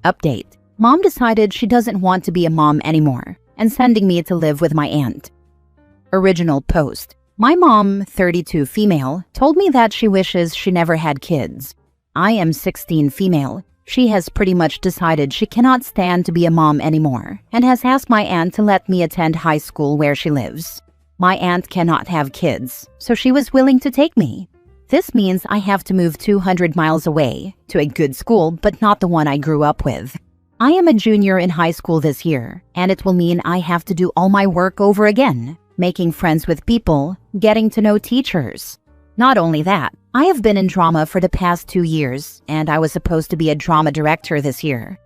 Update. Mom decided she doesn't want to be a mom anymore and sending me to live with my aunt. Original post. My mom, 32 female, told me that she wishes she never had kids. I am 16 female. She has pretty much decided she cannot stand to be a mom anymore and has asked my aunt to let me attend high school where she lives. My aunt cannot have kids, so she was willing to take me. This means I have to move 200 miles away to a good school, but not the one I grew up with. I am a junior in high school this year, and it will mean I have to do all my work over again, making friends with people, getting to know teachers. Not only that, I have been in drama for the past 2 years, and I was supposed to be a drama director this year.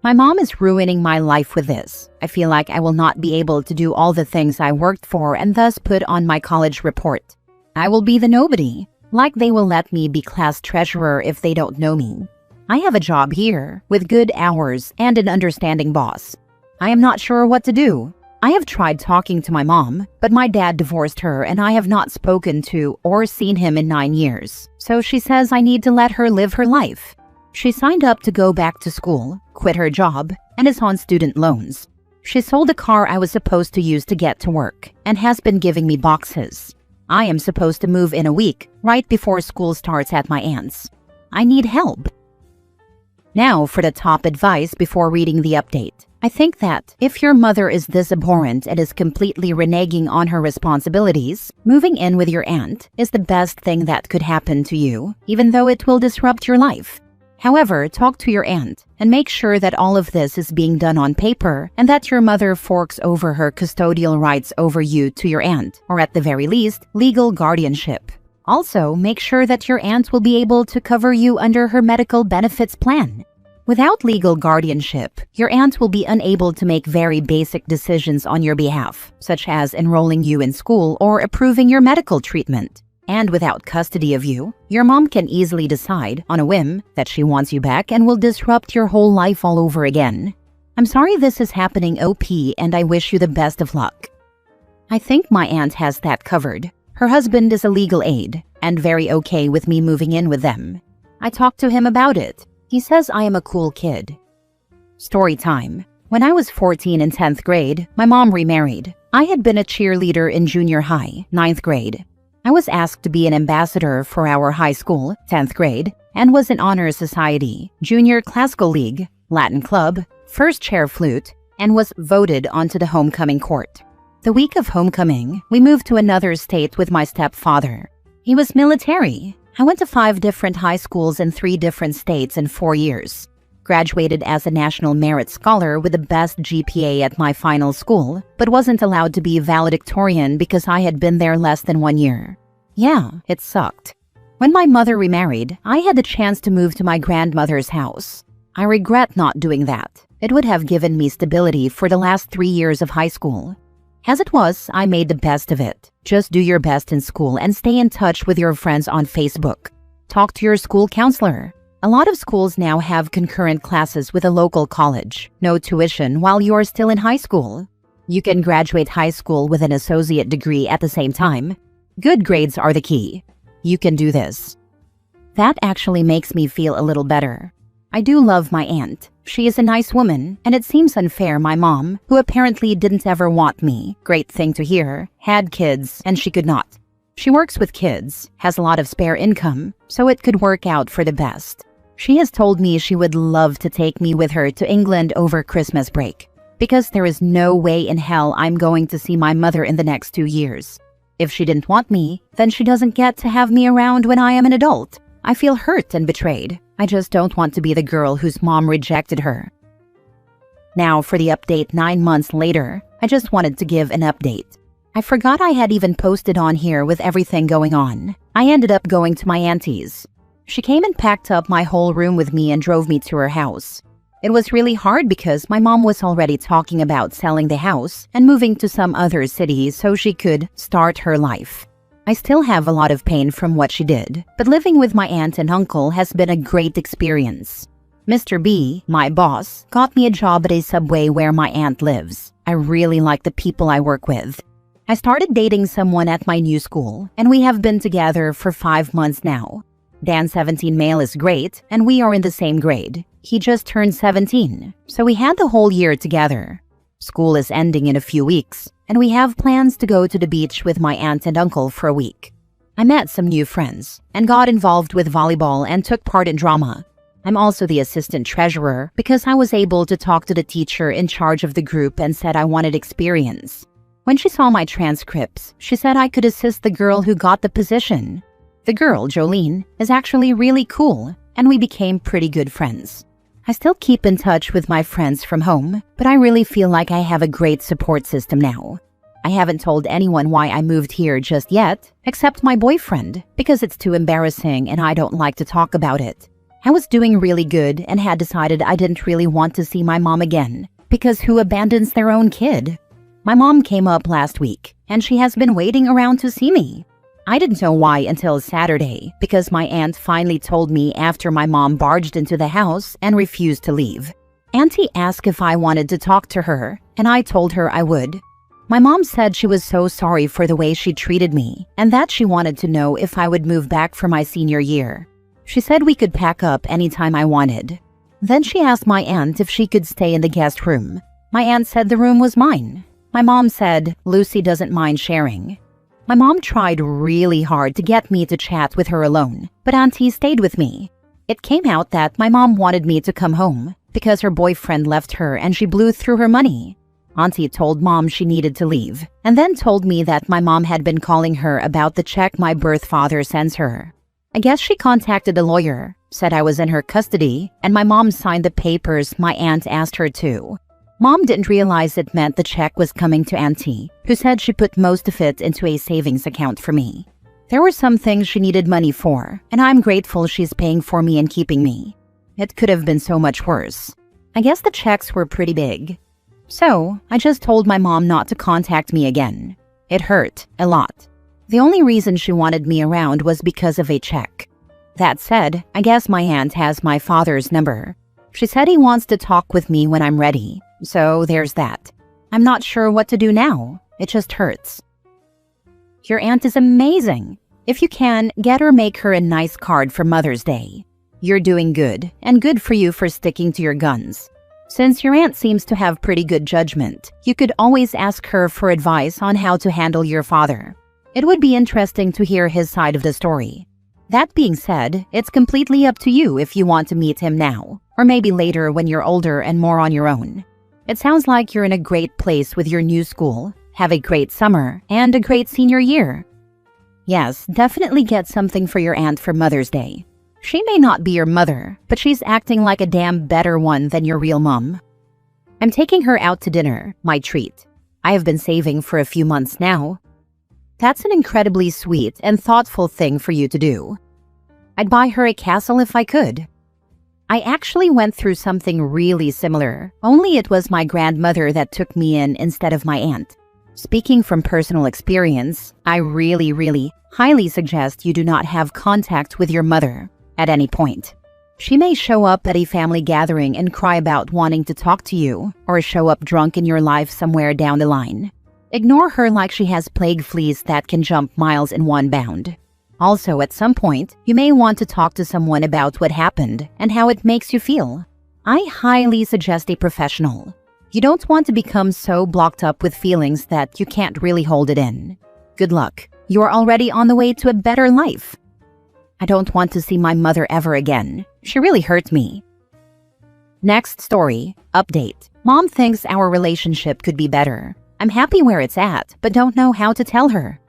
My mom is ruining my life with this. I feel like I will not be able to do all the things I worked for and thus put on my college report. I will be the nobody. Like they will let me be class treasurer if they don't know me. I have a job here with good hours and an understanding boss. I am not sure what to do. I have tried talking to my mom, but my dad divorced her and I have not spoken to or seen him in 9 years. So she says I need to let her live her life. She signed up to go back to school, quit her job, and is on student loans. She sold a car I was supposed to use to get to work and has been giving me boxes. I am supposed to move in a week, right before school starts at my aunt's. I need help. Now for the top advice before reading the update. I think that if your mother is this abhorrent and is completely reneging on her responsibilities, moving in with your aunt is the best thing that could happen to you, even though it will disrupt your life. However, talk to your aunt and make sure that all of this is being done on paper and that your mother forks over her custodial rights over you to your aunt, or at the very least, legal guardianship. Also, make sure that your aunt will be able to cover you under her medical benefits plan. Without legal guardianship, your aunt will be unable to make very basic decisions on your behalf, such as enrolling you in school or approving your medical treatment. And without custody of you, your mom can easily decide, on a whim, that she wants you back and will disrupt your whole life all over again. I'm sorry this is happening, OP, and I wish you the best of luck. I think my aunt has that covered. Her husband is a legal aid, and very okay with me moving in with them. I talked to him about it. He says I am a cool kid. Story time. When I was 14 in 10th grade, my mom remarried. I had been a cheerleader in junior high, 9th grade. I was asked to be an ambassador for our high school, 10th grade, and was in honor society, junior classical league, Latin club, first chair flute, and was voted onto the homecoming court. The week of homecoming, we moved to another state with my stepfather. He was military. I went to 5 different high schools in 3 different states in 4 years. Graduated as a National Merit Scholar with the best GPA at my final school, but wasn't allowed to be valedictorian because I had been there less than 1 year. Yeah, it sucked. When my mother remarried, I had the chance to move to my grandmother's house. I regret not doing that. It would have given me stability for the last 3 years of high school. As it was, I made the best of it. Just do your best in school and stay in touch with your friends on Facebook. Talk to your school counselor. A lot of schools now have concurrent classes with a local college. No tuition while you are still in high school. You can graduate high school with an associate degree at the same time. Good grades are the key. You can do this. That actually makes me feel a little better. I do love my aunt. She is a nice woman, and it seems unfair my mom, who apparently didn't ever want me, great thing to hear, had kids, and she could not. She works with kids, has a lot of spare income, so it could work out for the best. She has told me she would love to take me with her to England over Christmas break, because there is no way in hell I'm going to see my mother in the next 2 years. If she didn't want me, then she doesn't get to have me around when I am an adult. I feel hurt and betrayed. I just don't want to be the girl whose mom rejected her. Now for the update 9 months later, I just wanted to give an update. I forgot I had even posted on here with everything going on. I ended up going to my auntie's. She came and packed up my whole room with me and drove me to her house. It was really hard because my mom was already talking about selling the house and moving to some other city so she could start her life. I still have a lot of pain from what she did, but living with my aunt and uncle has been a great experience. Mr. B, my boss, got me a job at a Subway where my aunt lives. I really like the people I work with. I started dating someone at my new school, and we have been together for 5 months now. Dan 17 male is great, and we are in the same grade. He just turned 17, so we had the whole year together. School is ending in a few weeks, and we have plans to go to the beach with my aunt and uncle for a week. I met some new friends and got involved with volleyball and took part in drama. I'm also the assistant treasurer because I was able to talk to the teacher in charge of the group and said I wanted experience. When she saw my transcripts, she said I could assist the girl who got the position. The girl, Jolene, is actually really cool, and we became pretty good friends. I still keep in touch with my friends from home, but I really feel like I have a great support system now. I haven't told anyone why I moved here just yet, except my boyfriend, because it's too embarrassing and I don't like to talk about it. I was doing really good and had decided I didn't really want to see my mom again, because who abandons their own kid? My mom came up last week, and she has been waiting around to see me. I didn't know why until Saturday, because my aunt finally told me after my mom barged into the house and refused to leave. Auntie asked if I wanted to talk to her, and I told her I would. My mom said she was so sorry for the way she treated me and that she wanted to know if I would move back for my senior year. She said we could pack up anytime I wanted. Then she asked my aunt if she could stay in the guest room. My aunt said the room was mine. My mom said Lucy doesn't mind sharing. My mom tried really hard to get me to chat with her alone, but Auntie stayed with me. It came out that my mom wanted me to come home because her boyfriend left her and she blew through her money. Auntie told Mom she needed to leave, and then told me that my mom had been calling her about the check my birth father sends her. I guess she contacted a lawyer, said I was in her custody, and my mom signed the papers my aunt asked her to. Mom didn't realize it meant the check was coming to Auntie, who said she put most of it into a savings account for me. There were some things she needed money for, and I'm grateful she's paying for me and keeping me. It could have been so much worse. I guess the checks were pretty big. So, I just told my mom not to contact me again. It hurt a lot. The only reason she wanted me around was because of a check. That said, I guess my aunt has my father's number. She said he wants to talk with me when I'm ready, so there's that. I'm not sure what to do now. It just hurts. Your aunt is amazing. If you can, get her make her a nice card for Mother's Day. You're doing good, and good for you for sticking to your guns. Since your aunt seems to have pretty good judgment, you could always ask her for advice on how to handle your father. It would be interesting to hear his side of the story. That being said, it's completely up to you if you want to meet him now, or maybe later when you're older and more on your own. It sounds like you're in a great place with your new school, have a great summer, and a great senior year. Yes, definitely get something for your aunt for Mother's Day. She may not be your mother, but she's acting like a damn better one than your real mom. I'm taking her out to dinner, my treat. I have been saving for a few months now. That's an incredibly sweet and thoughtful thing for you to do. I'd buy her a castle if I could. I actually went through something really similar, only it was my grandmother that took me in instead of my aunt. Speaking from personal experience, I really highly suggest you do not have contact with your mother at any point. She may show up at a family gathering and cry about wanting to talk to you, or show up drunk in your life somewhere down the line. Ignore her like she has plague fleas that can jump miles in one bound. Also, at some point, you may want to talk to someone about what happened and how it makes you feel. I highly suggest a professional. You don't want to become so blocked up with feelings that you can't really hold it in. Good luck. You are already on the way to a better life. I don't want to see my mother ever again. She really hurt me. Next story. Update. Mom thinks our relationship could be better. I'm happy where it's at, but don't know how to tell her.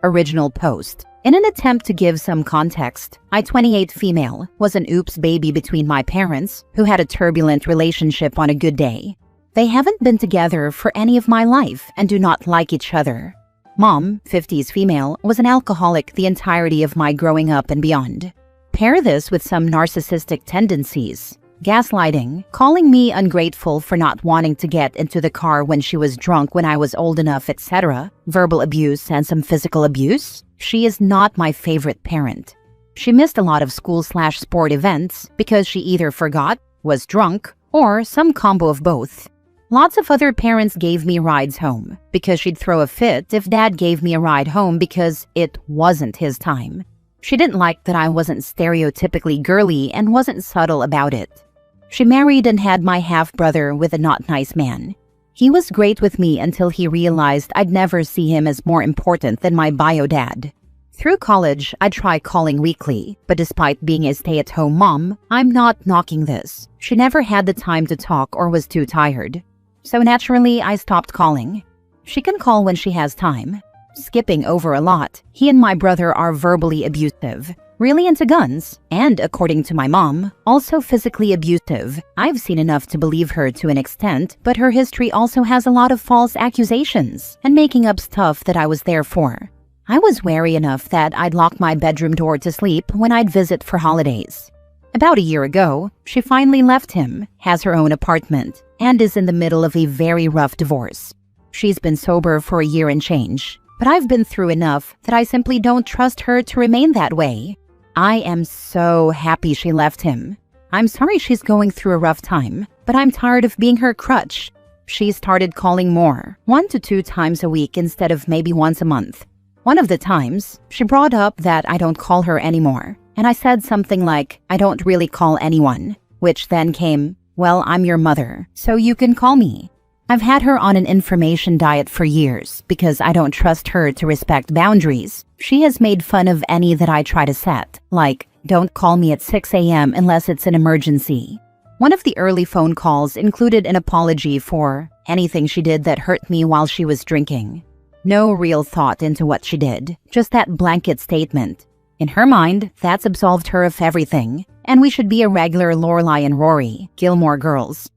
Original post. In an attempt to give some context, I, 28 female, was an oops baby between my parents, who had a turbulent relationship on a good day. They haven't been together for any of my life and do not like each other. Mom, 50s female, was an alcoholic the entirety of my growing up and beyond. Pair this with some narcissistic tendencies, gaslighting, calling me ungrateful for not wanting to get into the car when she was drunk when I was old enough, etc., verbal abuse and some physical abuse. She is not my favorite parent. She missed a lot of school/sport events because she either forgot, was drunk, or some combo of both. Lots of other parents gave me rides home because she'd throw a fit if Dad gave me a ride home because it wasn't his time. She didn't like that I wasn't stereotypically girly and wasn't subtle about it. She married and had my half-brother with a not nice man. He was great with me until he realized I'd never see him as more important than my bio dad. Through college, I tried calling weekly, but despite being a stay-at-home mom, I'm not knocking this. She never had the time to talk or was too tired. So naturally, I stopped calling. She can call when she has time. Skipping over a lot, he and my brother are verbally abusive, really into guns, and according to my mom, also physically abusive. I've seen enough to believe her to an extent, but her history also has a lot of false accusations and making up stuff that I was there for. I was wary enough that I'd lock my bedroom door to sleep when I'd visit for holidays. About a year ago, she finally left him, has her own apartment, and is in the middle of a very rough divorce. She's been sober for a year and change, but I've been through enough that I simply don't trust her to remain that way. I am so happy she left him. I'm sorry she's going through a rough time, but I'm tired of being her crutch. She started calling more, 1 to 2 times a week instead of maybe once a month. One of the times, she brought up that I don't call her anymore, and I said something like, I don't really call anyone, which then came, well, I'm your mother, so you can call me. I've had her on an information diet for years because I don't trust her to respect boundaries. She has made fun of any that I try to set, like, don't call me at 6 a.m. unless it's an emergency. One of the early phone calls included an apology for anything she did that hurt me while she was drinking. No real thought into what she did, just that blanket statement. In her mind, that's absolved her of everything, and we should be a regular Lorelai and Rory, Gilmore Girls.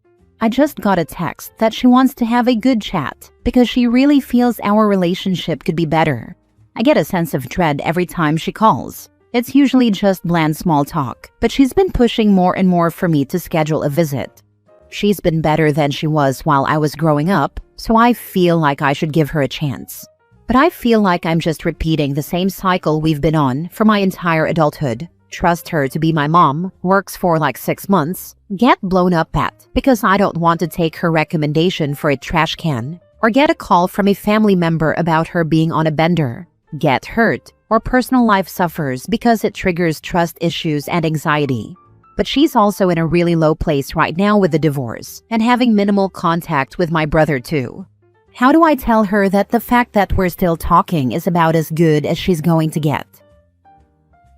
I just got a text that she wants to have a good chat because she really feels our relationship could be better. I get a sense of dread every time she calls. It's usually just bland small talk, but she's been pushing more and more for me to schedule a visit. She's been better than she was while I was growing up, so I feel like I should give her a chance. But I feel like I'm just repeating the same cycle we've been on for my entire adulthood. Trust her to be my mom, works for like 6 months, get blown up at because I don't want to take her recommendation for a trash can, or get a call from a family member about her being on a bender, get hurt, or personal life suffers because it triggers trust issues and anxiety. But she's also in a really low place right now with the divorce and having minimal contact with my brother too. How do I tell her that the fact that we're still talking is about as good as she's going to get?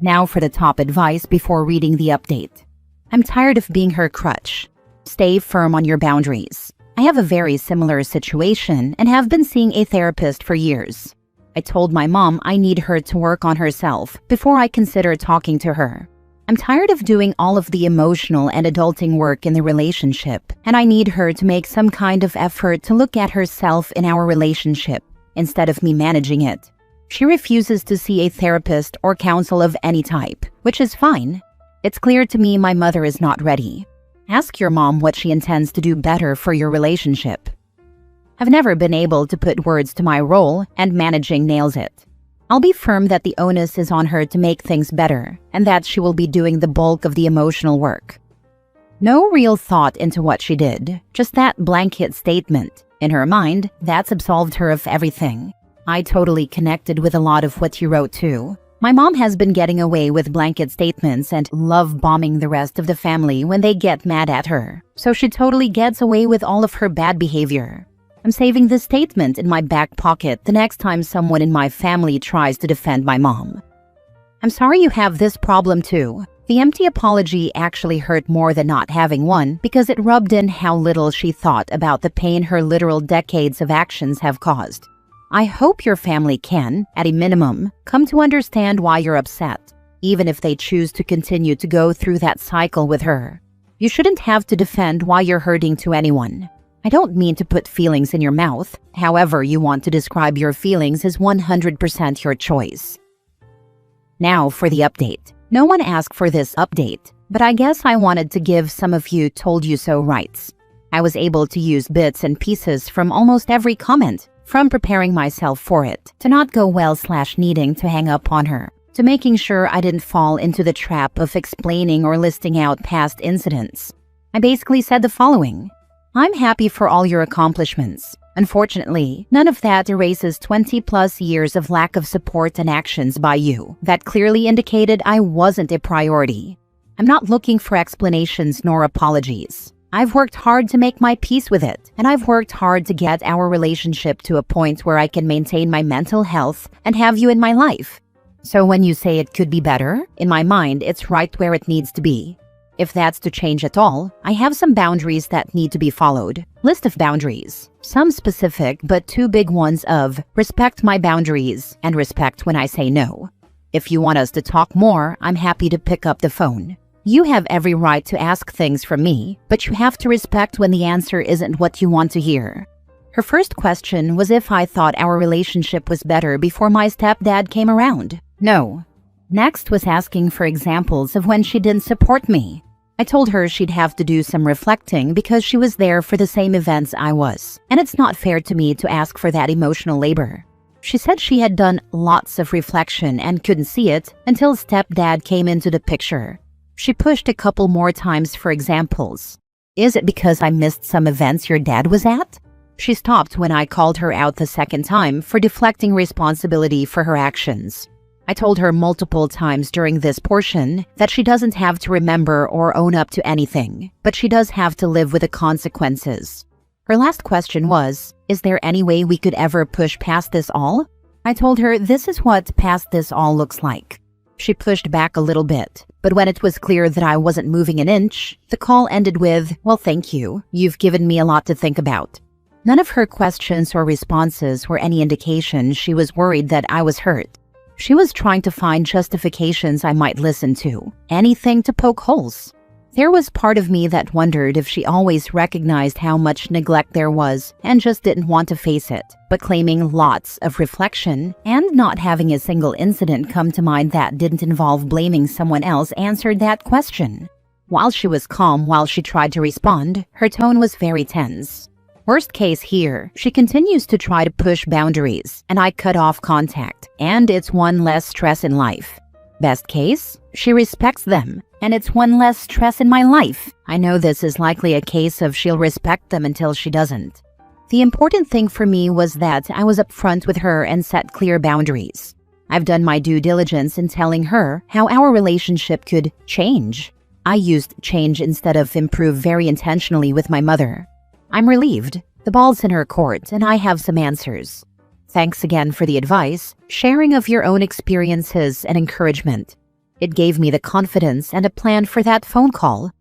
Now for the top advice before reading the update. I'm tired of being her crutch. Stay firm on your boundaries. I have a very similar situation and have been seeing a therapist for years. I told my mom I need her to work on herself before I consider talking to her. I'm tired of doing all of the emotional and adulting work in the relationship, and I need her to make some kind of effort to look at herself in our relationship instead of me managing it. She refuses to see a therapist or counsel of any type, which is fine. It's clear to me my mother is not ready. Ask your mom what she intends to do better for your relationship. I've never been able to put words to my role, and managing nails it. I'll be firm that the onus is on her to make things better, and that she will be doing the bulk of the emotional work. No real thought into what she did, just that blanket statement. In her mind, that's absolved her of everything. I totally connected with a lot of what you wrote too. My mom has been getting away with blanket statements and love bombing the rest of the family when they get mad at her, so she totally gets away with all of her bad behavior. I'm saving this statement in my back pocket the next time someone in my family tries to defend my mom. I'm sorry you have this problem too. The empty apology actually hurt more than not having one because it rubbed in how little she thought about the pain her literal decades of actions have caused. I hope your family can, at a minimum, come to understand why you're upset, even if they choose to continue to go through that cycle with her. You shouldn't have to defend why you're hurting to anyone. I don't mean to put feelings in your mouth. However you want to describe your feelings is 100% your choice. Now for the update. No one asked for this update, but I guess I wanted to give some of you told you so rights. I was able to use bits and pieces from almost every comment, from preparing myself for it, to not go well/needing to hang up on her, to making sure I didn't fall into the trap of explaining or listing out past incidents. I basically said the following. I'm happy for all your accomplishments. Unfortunately, none of that erases 20+ years of lack of support and actions by you that clearly indicated I wasn't a priority. I'm not looking for explanations nor apologies. I've worked hard to make my peace with it, and I've worked hard to get our relationship to a point where I can maintain my mental health and have you in my life. So when you say it could be better, in my mind, it's right where it needs to be. If that's to change at all, I have some boundaries that need to be followed. List of boundaries. Some specific, but two big ones of respect my boundaries and respect when I say no. If you want us to talk more, I'm happy to pick up the phone. You have every right to ask things from me, but you have to respect when the answer isn't what you want to hear. Her first question was if I thought our relationship was better before my stepdad came around. No. Next was asking for examples of when she didn't support me. I told her she'd have to do some reflecting because she was there for the same events I was, and it's not fair to me to ask for that emotional labor. She said she had done lots of reflection and couldn't see it until stepdad came into the picture. She pushed a couple more times for examples. Is it because I missed some events your dad was at? She stopped when I called her out the second time for deflecting responsibility for her actions. I told her multiple times during this portion that she doesn't have to remember or own up to anything, but she does have to live with the consequences. Her last question was, is there any way we could ever push past this all? I told her this is what past this all looks like. She pushed back a little bit, but when it was clear that I wasn't moving an inch, the call ended with, well, thank you. You've given me a lot to think about. None of her questions or responses were any indication she was worried that I was hurt. She was trying to find justifications I might listen to, anything to poke holes. There was part of me that wondered if she always recognized how much neglect there was and just didn't want to face it, but claiming lots of reflection and not having a single incident come to mind that didn't involve blaming someone else answered that question. While she was calm while she tried to respond, her tone was very tense. Worst case here, she continues to try to push boundaries, and I cut off contact, and it's one less stress in life. Best case, she respects them, and it's one less stress in my life. I know this is likely a case of she'll respect them until she doesn't. The important thing for me was that I was upfront with her and set clear boundaries. I've done my due diligence in telling her how our relationship could change. I used change instead of improve very intentionally with my mother. I'm relieved. The ball's in her court, and I have some answers. Thanks again for the advice, sharing of your own experiences and encouragement. It gave me the confidence and a plan for that phone call.